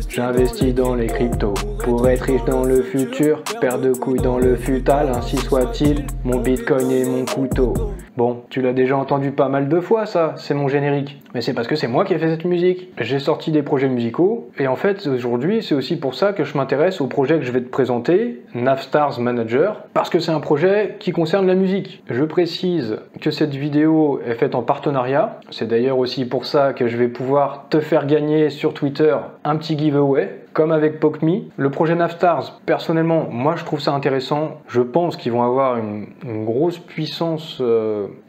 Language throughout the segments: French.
J'investis dans les cryptos pour être riche dans le futur, paire de couilles dans le futal, ainsi soit-il, mon bitcoin et mon couteau. Bon, tu l'as déjà entendu pas mal de fois ça, c'est mon générique. Mais c'est parce que c'est moi qui ai fait cette musique. J'ai sorti des projets musicaux, et en fait aujourd'hui c'est aussi pour ça que je m'intéresse au projet que je vais te présenter, Navstars Manager, parce que c'est un projet qui concerne la musique. Je précise que cette vidéo est faite en partenariat, c'est d'ailleurs aussi pour ça que je vais pouvoir te faire gagner sur Twitter un petit giveaway. Comme avec PocMe, le projet Navstars, personnellement, moi je trouve ça intéressant. Je pense qu'ils vont avoir une grosse puissance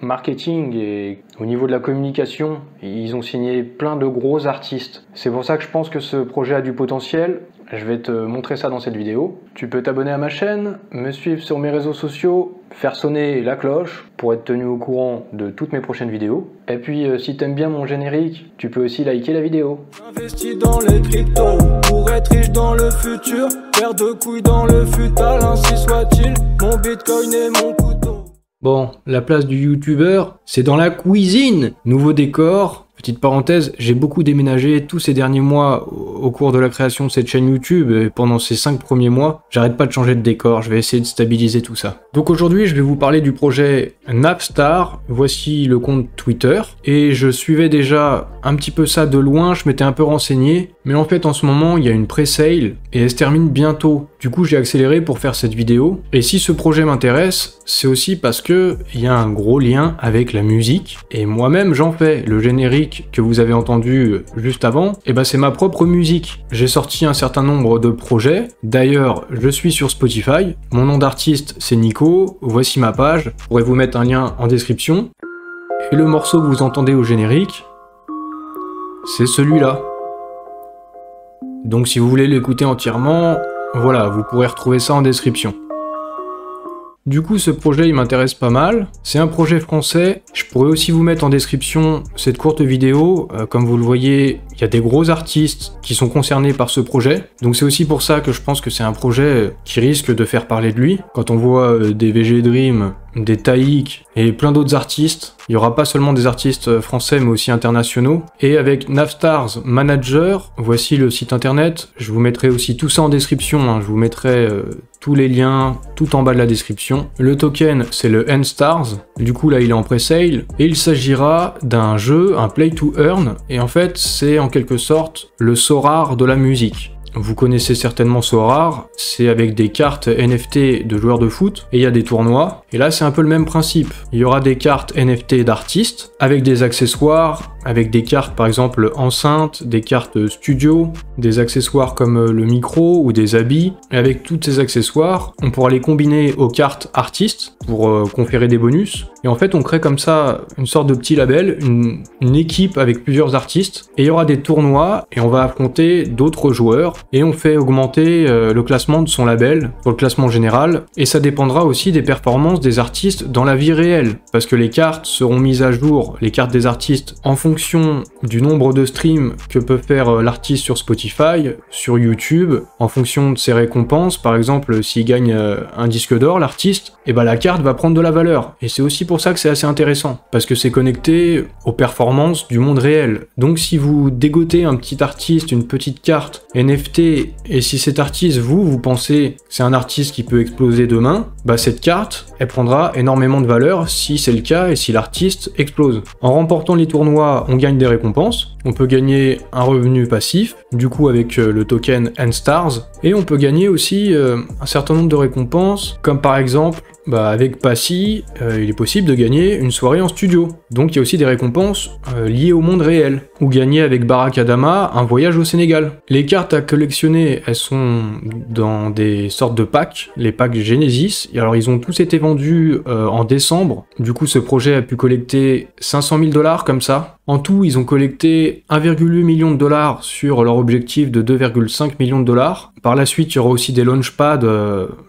marketing et au niveau de la communication, ils ont signé plein de gros artistes. C'est pour ça que je pense que ce projet a du potentiel. Je vais te montrer ça dans cette vidéo. Tu peux t'abonner à ma chaîne, me suivre sur mes réseaux sociaux, faire sonner la cloche pour être tenu au courant de toutes mes prochaines vidéos. Et puis si t'aimes bien mon générique, tu peux aussi liker la vidéo. Investi dans les cryptos pour être riche dans le futur, paire de couilles dans le futal, ainsi soit-il, mon bitcoin et mon couteau. Bon, la place du youtubeur, c'est dans la cuisine. Nouveau décor. Petite parenthèse, j'ai beaucoup déménagé tous ces derniers mois au cours de la création de cette chaîne YouTube et pendant ces 5 premiers mois, j'arrête pas de changer de décor, je vais essayer de stabiliser tout ça. Donc aujourd'hui, je vais vous parler du projet Navstars, voici le compte Twitter, et je suivais déjà un petit peu ça de loin, je m'étais un peu renseigné, mais en fait en ce moment, il y a une pré-sale et elle se termine bientôt. Du coup, j'ai accéléré pour faire cette vidéo, et si ce projet m'intéresse, c'est aussi parce que il y a un gros lien avec la musique, et moi-même j'en fais, le générique que vous avez entendu juste avant, et ben c'est ma propre musique. J'ai sorti un certain nombre de projets, d'ailleurs je suis sur Spotify, mon nom d'artiste c'est Nico, voici ma page, je pourrais vous mettre un lien en description, et le morceau que vous entendez au générique, c'est celui-là. Donc si vous voulez l'écouter entièrement, voilà, vous pourrez retrouver ça en description. Du coup, ce projet, il m'intéresse pas mal. C'est un projet français. Je pourrais aussi vous mettre en description cette courte vidéo. Comme vous le voyez, il y a des gros artistes qui sont concernés par ce projet. Donc c'est aussi pour ça que je pense que c'est un projet qui risque de faire parler de lui. Quand on voit des VG Dream, des Taïk et plein d'autres artistes, il y aura pas seulement des artistes français mais aussi internationaux. Et avec Navstars Manager, voici le site internet. Je vous mettrai aussi tout ça en description. Je vous mettrai tous les liens tout en bas de la description. Le token, c'est le Nstars. Du coup, là, il est en pre-sale. Et il s'agira d'un jeu, un play to earn. Et en fait, c'est en quelque sorte le Sorare de la musique. Vous connaissez certainement Sorare, c'est avec des cartes NFT de joueurs de foot, et il y a des tournois, et là c'est un peu le même principe. Il y aura des cartes NFT d'artistes, avec des accessoires, avec des cartes par exemple enceintes, des cartes studio, des accessoires comme le micro ou des habits, et avec tous ces accessoires, on pourra les combiner aux cartes artistes pour conférer des bonus, et en fait on crée comme ça une sorte de petit label, une équipe avec plusieurs artistes, et il y aura des tournois, et on va affronter d'autres joueurs, et on fait augmenter le classement de son label pour le classement général, et ça dépendra aussi des performances des artistes dans la vie réelle, parce que les cartes seront mises à jour, les cartes des artistes, en fonction du nombre de streams que peut faire l'artiste sur Spotify, sur YouTube, en fonction de ses récompenses. Par exemple, s'il gagne un disque d'or, l'artiste, et ben la carte va prendre de la valeur, et c'est aussi pour ça que c'est assez intéressant, parce que c'est connecté aux performances du monde réel. Donc si vous dégotez un petit artiste, une petite carte NFT, et si cet artiste, vous pensez que c'est un artiste qui peut exploser demain, bah cette carte, elle prendra énormément de valeur si c'est le cas et si l'artiste explose. En remportant les tournois, on gagne des récompenses, on peut gagner un revenu passif, du coup avec le token Nstars, et on peut gagner aussi un certain nombre de récompenses, comme par exemple, avec Passy, il est possible de gagner une soirée en studio. Donc il y a aussi des récompenses liées au monde réel, ou gagner avec Barack Adama un voyage au Sénégal. Les cartes à collectionner, elles sont dans des sortes de packs, les packs Genesis. Et alors ils ont tous été vendus en décembre. Du coup ce projet a pu collecter 500 000 $ comme ça. En tout, ils ont collecté 1,8 million de dollars sur leur objectif de 2,5 millions de dollars. Par la suite, il y aura aussi des launchpads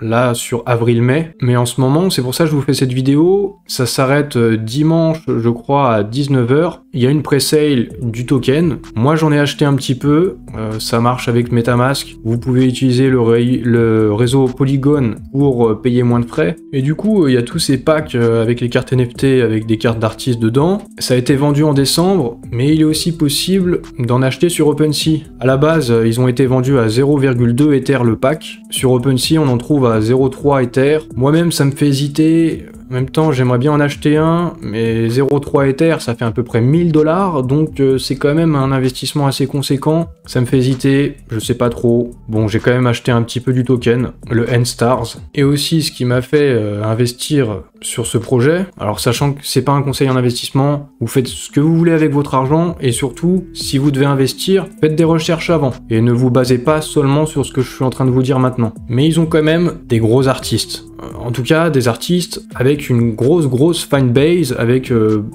là sur avril-mai. Mais en ce moment, c'est pour ça que je vous fais cette vidéo. Ça s'arrête dimanche, je crois, à 19 h. Il y a une pré-sale du token. Moi, j'en ai acheté un petit peu. Ça marche avec MetaMask. Vous pouvez utiliser le réseau Polygon pour payer moins de frais. Et du coup, il y a tous ces packs avec les cartes NFT, avec des cartes d'artistes dedans. Ça a été vendu en décembre, mais il est aussi possible d'en acheter sur OpenSea. À la base, ils ont été vendus à 0,2 Ether le pack. Sur OpenSea, on en trouve à 0,3 Ether. Moi-même, ça me fait hésiter. En même temps, j'aimerais bien en acheter un, mais 0,3 Ether, ça fait à peu près 1000 $, donc c'est quand même un investissement assez conséquent. Ça me fait hésiter, je sais pas trop. Bon, j'ai quand même acheté un petit peu du token, le N-Stars. Et aussi, ce qui m'a fait investir sur ce projet, alors sachant que c'est pas un conseil en investissement, vous faites ce que vous voulez avec votre argent, et surtout, si vous devez investir, faites des recherches avant, et ne vous basez pas seulement sur ce que je suis en train de vous dire maintenant. Mais ils ont quand même des gros artistes. En tout cas, des artistes avec une grosse fanbase, avec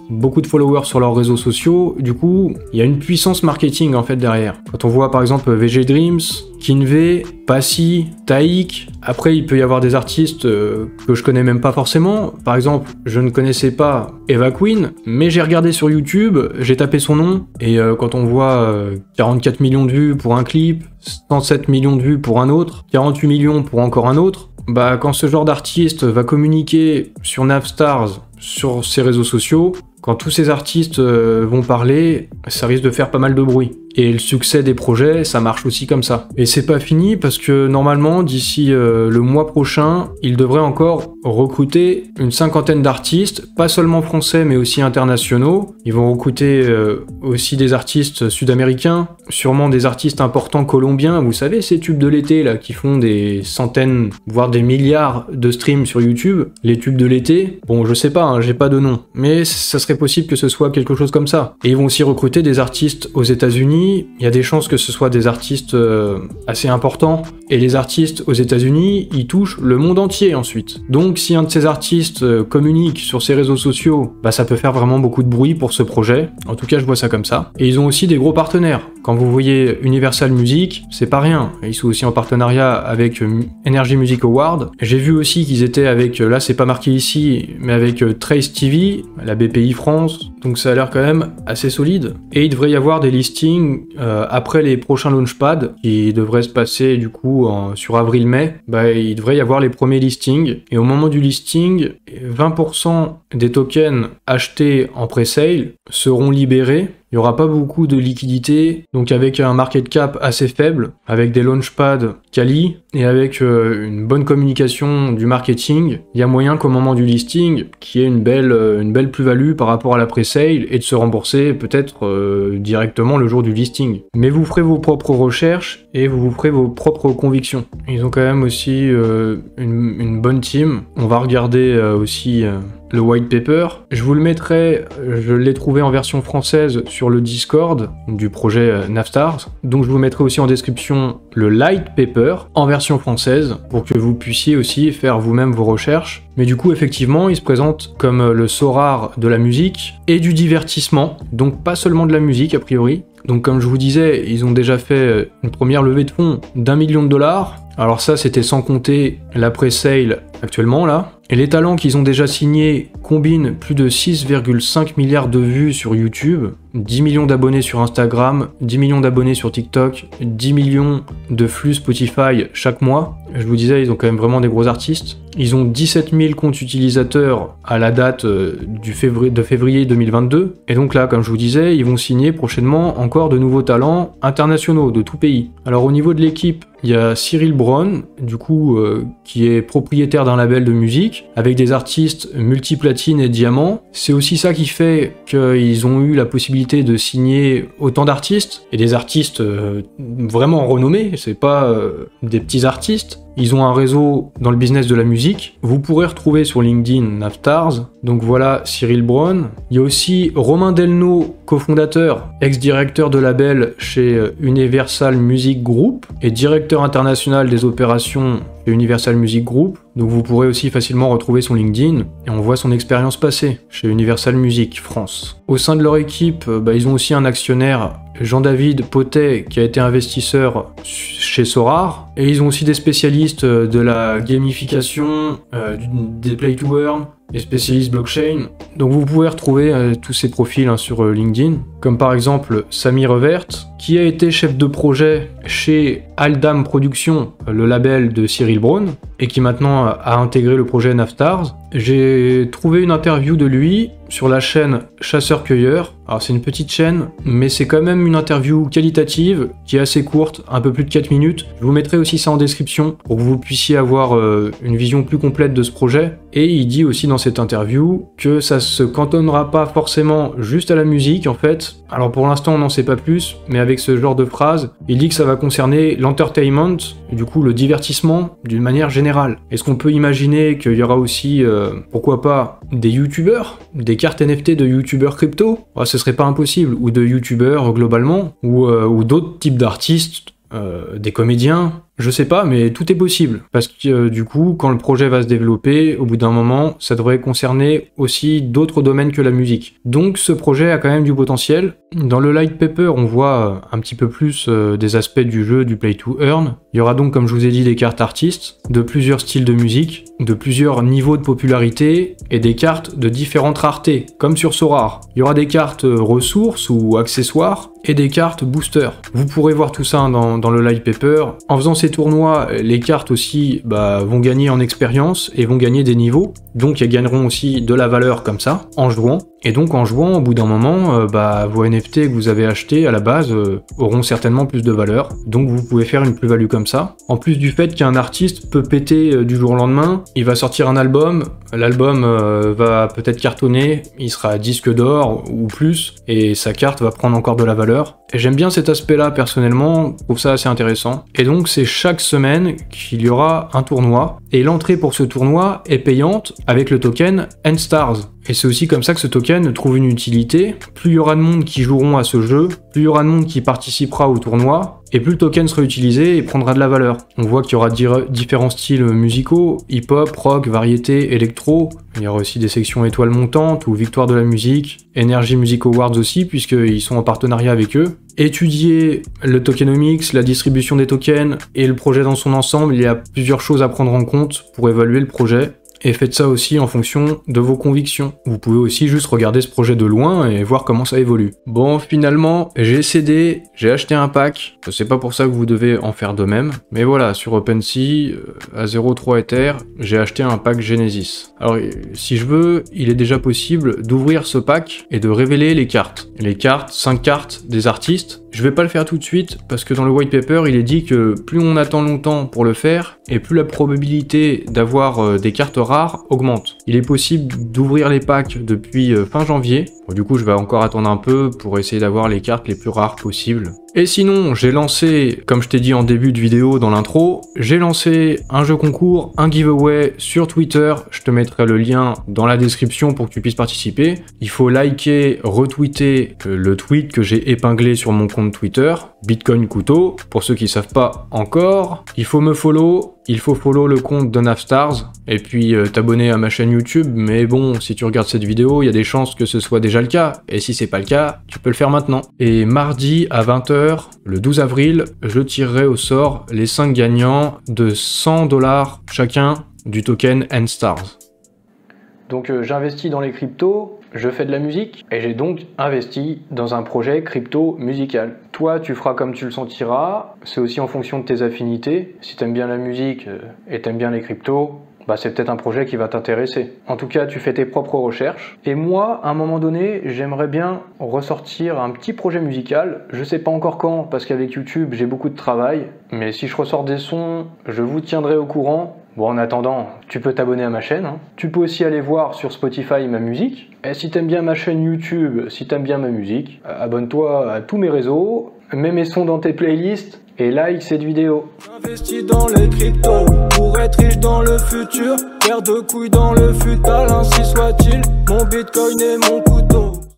beaucoup de followers sur leurs réseaux sociaux. Du coup, il y a une puissance marketing en fait derrière. Quand on voit par exemple VG Dreams, Kinvey, Passy, Taïk, après il peut y avoir des artistes que je connais même pas forcément. Par exemple, je ne connaissais pas Eva Queen, mais j'ai regardé sur YouTube, j'ai tapé son nom, et quand on voit 44 millions de vues pour un clip, 107 millions de vues pour un autre, 48 millions pour encore un autre, bah quand ce genre d'artiste va communiquer sur Navstars, sur ses réseaux sociaux, quand tous ces artistes vont parler, ça risque de faire pas mal de bruit. Et le succès des projets, ça marche aussi comme ça. Et c'est pas fini parce que normalement, d'ici le mois prochain, ils devraient encore recruter une 50aine d'artistes, pas seulement français mais aussi internationaux. Ils vont recruter aussi des artistes sud-américains, sûrement des artistes importants colombiens. Vous savez, ces tubes de l'été là qui font des centaines, voire des milliards de streams sur YouTube. Les tubes de l'été, bon je sais pas, hein, j'ai pas de nom, mais ça serait possible que ce soit quelque chose comme ça. Et ils vont aussi recruter des artistes aux États-Unis. Il y a des chances que ce soit des artistes assez importants. Et les artistes aux États-Unis, ils touchent le monde entier ensuite. Donc si un de ces artistes communique sur ses réseaux sociaux, bah ça peut faire vraiment beaucoup de bruit pour ce projet. En tout cas, je vois ça comme ça. Et ils ont aussi des gros partenaires. Quand vous voyez Universal Music, c'est pas rien. Ils sont aussi en partenariat avec Energy Music Award. J'ai vu aussi qu'ils étaient avec, là c'est pas marqué ici, mais avec Trace TV, la BPI France. Donc ça a l'air quand même assez solide. Et il devrait y avoir des listings après les prochains launchpads qui devraient se passer du coup sur avril-mai. Bah, il devrait y avoir les premiers listings. Et au moment du listing, 20% des tokens achetés en pré-sale seront libérés. Il n'y aura pas beaucoup de liquidité, donc avec un market cap assez faible, avec des launchpads quali, et avec une bonne communication du marketing, il y a moyen qu'au moment du listing, qu'il y ait une belle plus-value par rapport à la pré-sale, et de se rembourser peut-être directement le jour du listing. Mais vous ferez vos propres recherches, et vous ferez vos propres convictions. Ils ont quand même aussi une bonne team. On va regarder aussi le white paper. Je vous le mettrai, je l'ai trouvé en version française sur le Discord du projet Navstars. Donc je vous mettrai aussi en description le light paper en version française pour que vous puissiez aussi faire vous-même vos recherches. Mais du coup, effectivement, il se présente comme le Sorare de la musique et du divertissement. Donc pas seulement de la musique a priori. Donc comme je vous disais, ils ont déjà fait une première levée de fonds d'1 million de $. Alors ça, c'était sans compter la pré-sale actuellement là. Et les talents qu'ils ont déjà signés combinent plus de 6,5 milliards de vues sur YouTube, 10 millions d'abonnés sur Instagram, 10 millions d'abonnés sur TikTok, 10 millions de flux Spotify chaque mois. Je vous disais, ils ont quand même vraiment des gros artistes. Ils ont 17 000 comptes utilisateurs à la date de février 2022. Et donc là, comme je vous disais, ils vont signer prochainement encore de nouveaux talents internationaux de tout pays. Alors au niveau de l'équipe, il y a Cyril Brown, du coup, qui est propriétaire d'un label de musique, avec des artistes multiplatine et diamant. C'est aussi ça qui fait qu'ils ont eu la possibilité de signer autant d'artistes, et des artistes vraiment renommés, c'est pas des petits artistes. Ils ont un réseau dans le business de la musique. Vous pourrez retrouver sur LinkedIn Navstars. Donc voilà Cyril Brown. Il y a aussi Romain Delno, cofondateur, ex-directeur de label chez Universal Music Group et directeur international des opérations chez Universal Music Group. Donc vous pourrez aussi facilement retrouver son LinkedIn et on voit son expérience passée chez Universal Music France. Au sein de leur équipe, ils ont aussi un actionnaire Jean-David Potet qui a été investisseur chez Sorare. Et ils ont aussi des spécialistes de la gamification, des play to earn, des spécialistes blockchain. Donc vous pouvez retrouver tous ces profils sur LinkedIn, comme par exemple Samy Revert, qui a été chef de projet chez Aldam Productions, le label de Cyril Braun, et qui maintenant a intégré le projet Navstars. J'ai trouvé une interview de lui sur la chaîne Chasseur-Cueilleur. Alors c'est une petite chaîne, mais c'est quand même une interview qualitative, qui est assez courte, un peu plus de 4 minutes. Je vous mettrai aussi ça en description, pour que vous puissiez avoir une vision plus complète de ce projet. Et il dit aussi dans cette interview que ça se cantonnera pas forcément juste à la musique en fait. Alors pour l'instant on n'en sait pas plus, mais avec ce genre de phrase, il dit que ça va concerner l'entertainment, du coup le divertissement d'une manière générale. Est-ce qu'on peut imaginer qu'il y aura aussi, pourquoi pas, des youtubeurs, des cartes NFT de youtubeurs crypto? Ce serait pas impossible, ou de youtubeurs globalement, ou d'autres types d'artistes, des comédiens, je sais pas, mais tout est possible. Parce que du coup, quand le projet va se développer, au bout d'un moment, ça devrait concerner aussi d'autres domaines que la musique. Donc ce projet a quand même du potentiel. Dans le light paper, on voit un petit peu plus des aspects du jeu, du play to earn. Il y aura donc, comme je vous ai dit, des cartes artistes, de plusieurs styles de musique, de plusieurs niveaux de popularité, et des cartes de différentes raretés, comme sur Sorare. Il y aura des cartes ressources ou accessoires, et des cartes booster. Vous pourrez voir tout ça dans le light paper. En faisant ces tournois, les cartes aussi vont gagner en expérience et vont gagner des niveaux. Donc elles gagneront aussi de la valeur comme ça, en jouant. Et donc en jouant, au bout d'un moment, vos NFT que vous avez achetés à la base auront certainement plus de valeur. Donc vous pouvez faire une plus-value comme ça. En plus du fait qu'un artiste peut péter du jour au lendemain, il va sortir un album, l'album va peut-être cartonner, il sera disque d'or ou plus, et sa carte va prendre encore de la valeur. Et j'aime bien cet aspect-là personnellement, je trouve ça assez intéressant. Et donc c'est chaque semaine qu'il y aura un tournoi, et l'entrée pour ce tournoi est payante avec le token Nstars. Et c'est aussi comme ça que ce token trouve une utilité. Plus il y aura de monde qui joueront à ce jeu, plus il y aura de monde qui participera au tournoi, et plus le token sera utilisé et prendra de la valeur. On voit qu'il y aura différents styles musicaux, hip-hop, rock, variété, électro. Il y aura aussi des sections étoiles montantes ou victoire de la musique, Energy Music Awards aussi, puisqu'ils sont en partenariat avec eux. Étudier le tokenomics, la distribution des tokens et le projet dans son ensemble, il y a plusieurs choses à prendre en compte pour évaluer le projet. Et faites ça aussi en fonction de vos convictions. Vous pouvez aussi juste regarder ce projet de loin et voir comment ça évolue. Bon, finalement, j'ai cédé, j'ai acheté un pack. C'est pas pour ça que vous devez en faire de même. Mais voilà, sur OpenSea, à 0,3 Ether, j'ai acheté un pack Genesis. Alors, si je veux, il est déjà possible d'ouvrir ce pack et de révéler les cartes. Les cartes, 5 cartes des artistes. Je vais pas le faire tout de suite parce que dans le white paper, il est dit que plus on attend longtemps pour le faire et plus la probabilité d'avoir des cartes rares augmente. Il est possible d'ouvrir les packs depuis fin janvier. Bon, du coup, je vais encore attendre un peu pour essayer d'avoir les cartes les plus rares possibles. Et sinon, j'ai lancé, comme je t'ai dit en début de vidéo dans l'intro, j'ai lancé un jeu concours, un giveaway sur Twitter. Je te mettrai le lien dans la description pour que tu puisses participer. Il faut liker, retweeter le tweet que j'ai épinglé sur mon compte Twitter, Bitcoin Couteau. Pour ceux qui ne savent pas encore, il faut me follow. Il faut follow le compte de Navstars et puis t'abonner à ma chaîne YouTube, mais bon, si tu regardes cette vidéo, il y a des chances que ce soit déjà le cas, et si c'est pas le cas, tu peux le faire maintenant. Et mardi à 20h, le 12 avril, je tirerai au sort les 5 gagnants de 100$ chacun du token Nstars. Donc j'investis dans les cryptos, je fais de la musique, et j'ai donc investi dans un projet crypto musical. Toi, tu feras comme tu le sentiras, c'est aussi en fonction de tes affinités. Si t'aimes bien la musique et t'aimes bien les cryptos, c'est peut-être un projet qui va t'intéresser. En tout cas, tu fais tes propres recherches. Et moi, à un moment donné, j'aimerais bien ressortir un petit projet musical. Je sais pas encore quand, parce qu'avec YouTube, j'ai beaucoup de travail. Mais si je ressors des sons, je vous tiendrai au courant. Bon, en attendant, tu peux t'abonner à ma chaîne. Tu peux aussi aller voir sur Spotify ma musique. Et si t'aimes bien ma chaîne YouTube, si t'aimes bien ma musique, abonne-toi à tous mes réseaux, mets mes sons dans tes playlists et like cette vidéo. J'investis dans les cryptos pour être riche dans le futur. Paire de couilles dans le futal, ainsi soit-il. Mon bitcoin est mon couteau.